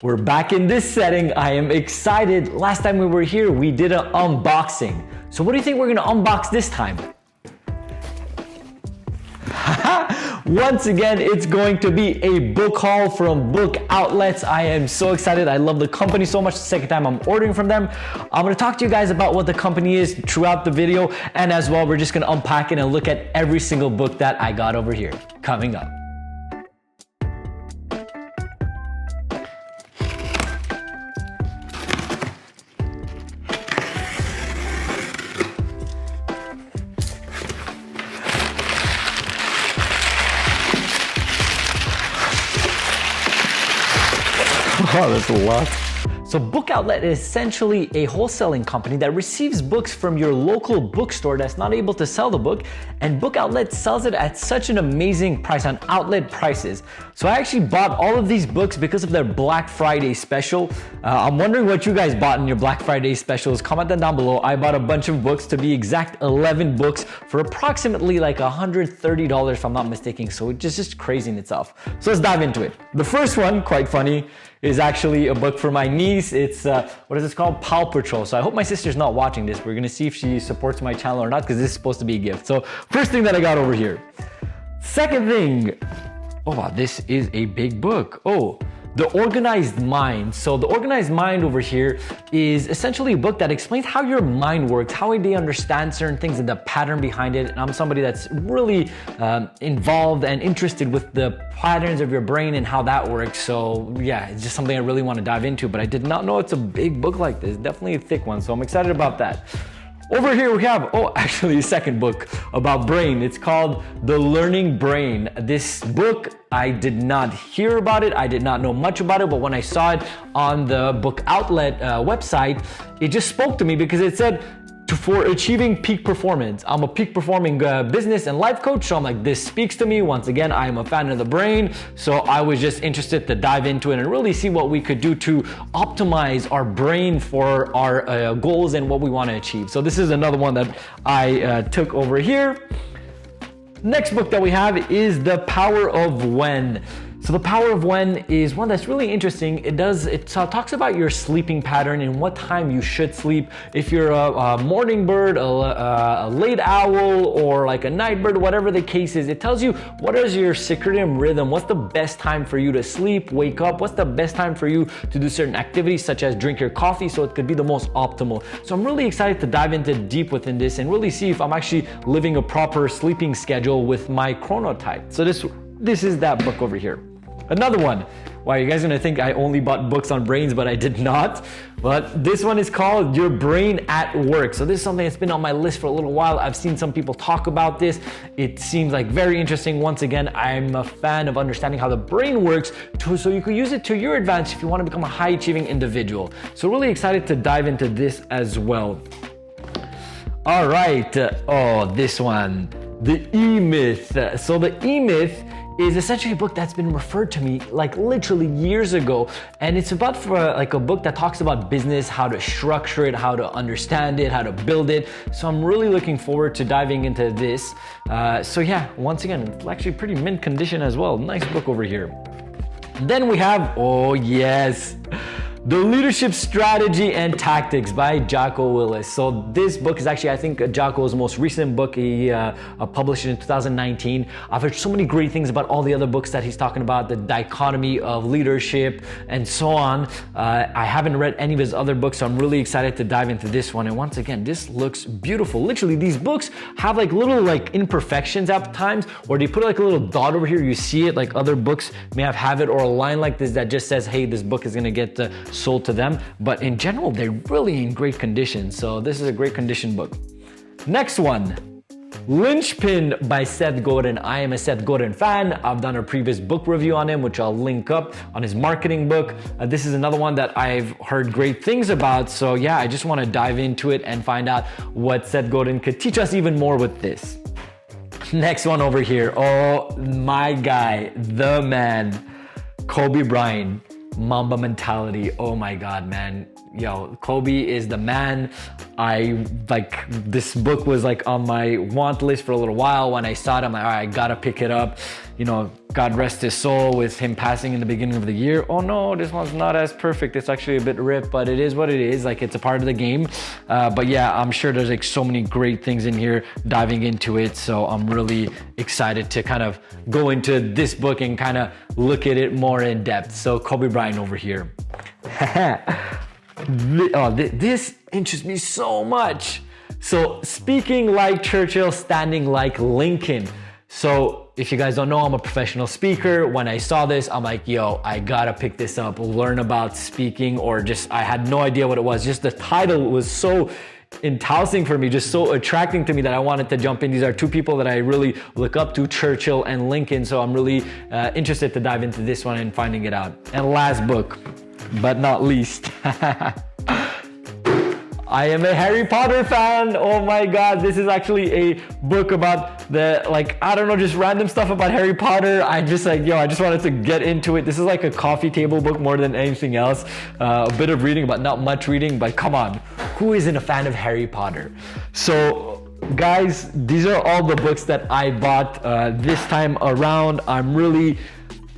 We're back in this setting. I am excited. Last time we were here, we did an unboxing. So what do you think we're gonna unbox this time? Once again, it's going to be a book haul from BookOutlets. I am so excited. I love the company so much. The second time I'm ordering from them. I'm gonna talk to you guys about what the company is throughout the video. And as well, we're just gonna unpack it and look at every single book that I got over here. Coming up. Oh, that's a lot. So BookOutlet is essentially a wholesaling company that receives books from your local bookstore that's not able to sell the book, and BookOutlet sells it at such an amazing price on outlet prices. So I actually bought all of these books because of their Black Friday special. I'm wondering what you guys bought in your Black Friday specials. Comment that down below. I bought a bunch of books, to be exact 11 books for approximately like $130 if I'm not mistaken. So it's just crazy in itself. So let's dive into it. The first one, quite funny, is actually a book for my niece. It's, what is this called? Paw Patrol. So I hope my sister's not watching this. We're gonna see if she supports my channel or not, because this is supposed to be a gift. So first thing that I got over here. Second thing, oh wow, this is a big book. Oh, The Organized Mind. So The Organized Mind over here is essentially a book that explains how your mind works, how they understand certain things and the pattern behind it. And I'm somebody that's really involved and interested with the patterns of your brain and how that works. So yeah, it's just something I really want to dive into, but I did not know it's a big book like this. Definitely a thick one, so I'm excited about that. Over here we have, oh, actually a second book about brain. It's called The Learning Brain. This book, I did not hear about it. I did not know much about it, but when I saw it on the BookOutlet website, it just spoke to me because it said, for achieving peak performance. I'm a peak performing business and life coach, so I'm like, this speaks to me. Once again, I am a fan of the brain, so I was just interested to dive into it and really see what we could do to optimize our brain for our goals and what we want to achieve. So this is another one that I took over here. Next book that we have is The Power of When. So The Power of When is one that's really interesting. It talks about your sleeping pattern and what time you should sleep. If you're a morning bird, a late owl, or like a night bird, whatever the case is, it tells you what is your circadian rhythm, what's the best time for you to sleep, wake up, what's the best time for you to do certain activities such as drink your coffee, so it could be the most optimal. So I'm really excited to dive into deep within this and really see if I'm actually living a proper sleeping schedule with my chronotype. So this is that book over here. Another one. Wow, you guys are gonna think I only bought books on brains, but I did not. But this one is called Your Brain at Work. So this is something that's been on my list for a little while. I've seen some people talk about this. It seems like very interesting. Once again, I'm a fan of understanding how the brain works so you can use it to your advantage if you want to become a high achieving individual. So really excited to dive into this as well. All right, oh, this one, The E-Myth. So The E-Myth is essentially a book that's been referred to me like literally years ago, and it's about like a book that talks about business, how to structure it, how to understand it, how to build it. So I'm really looking forward to diving into this. So yeah, once again, it's actually pretty mint condition as well. Nice book over here. Then we have, oh yes, The Leadership Strategy and Tactics by Jocko Willink. So this book is actually, I think, Jocko's most recent book. He published it in 2019. I've heard so many great things about all the other books that he's talking about, the dichotomy of leadership and so on. I haven't read any of his other books, so I'm really excited to dive into this one. And once again, this looks beautiful. Literally, these books have like little like imperfections at times, or they put like a little dot over here. You see it, like other books may have it, or a line like this that just says, hey, this book is gonna get sold to them, but in general they're really in great condition, so this is a great condition book. Next one, Linchpin by Seth Godin. I am a Seth Godin fan. I've done a previous book review on him, which I'll link up on his marketing book. This is another one that I've heard great things about, so yeah, I just want to dive into it and find out what Seth Godin could teach us even more with this. Next one over here, oh my guy, the man, Kobe Bryant. Mamba mentality. Oh my God, man. Yo, Kobe is the man. This book was like on my want list for a little while. When I saw it, I'm like, all right, I gotta pick it up. you know, God rest his soul with him passing in the beginning of the year. Oh no, this one's not as perfect. It's actually a bit ripped, but it is what it is. Like, it's a part of the game. But yeah, I'm sure there's like so many great things in here diving into it. So I'm really excited to kind of go into this book and kind of look at it more in depth. So Kobe Bryant over here. This interests me so much. So speaking like Churchill, standing like Lincoln. So if you guys don't know, I'm a professional speaker. When I saw this, I'm like, yo, I gotta pick this up, learn about speaking, or just, I had no idea what it was. Just the title was so enticing for me, just so attracting to me that I wanted to jump in. These are two people that I really look up to, Churchill and Lincoln. So I'm really interested to dive into this one and finding it out. And last book, but not least. I am a Harry Potter fan. Oh my God, this is actually a book about the, like, I don't know, just random stuff about Harry Potter. I just like, yo, I just wanted to get into it. This is like a coffee table book more than anything else. A bit of reading, but not much reading, but come on, who isn't a fan of Harry Potter? So guys, these are all the books that I bought this time around. I'm really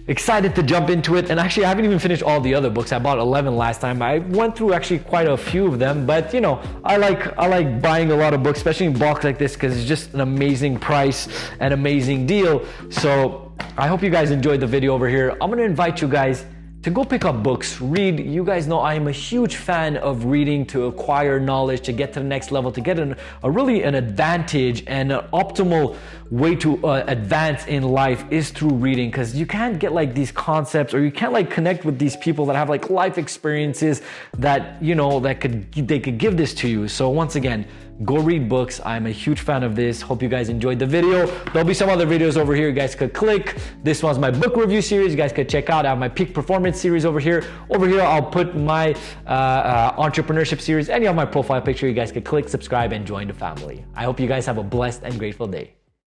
excited to jump into it, and actually I haven't even finished all the other books. I bought 11 last time. I went through actually quite a few of them, but you know, I like buying a lot of books, especially in bulk like this, because it's just an amazing price, an amazing deal. So I hope you guys enjoyed the video over here. I'm gonna invite you guys to go pick up books, read. You guys know I am a huge fan of reading to acquire knowledge, to get to the next level, to get really an advantage and an optimal way to advance in life is through reading, because you can't get like these concepts, or you can't like connect with these people that have like life experiences that, you know, that they could give this to you. So once again, go read books. I'm a huge fan of this. Hope you guys enjoyed the video. There'll be some other videos over here you guys could click. This one's my book review series. You guys could check out. I have my peak performance series over here. Over here, I'll put my entrepreneurship series, and you have my profile picture. You guys could click, subscribe, and join the family. I hope you guys have a blessed and grateful day.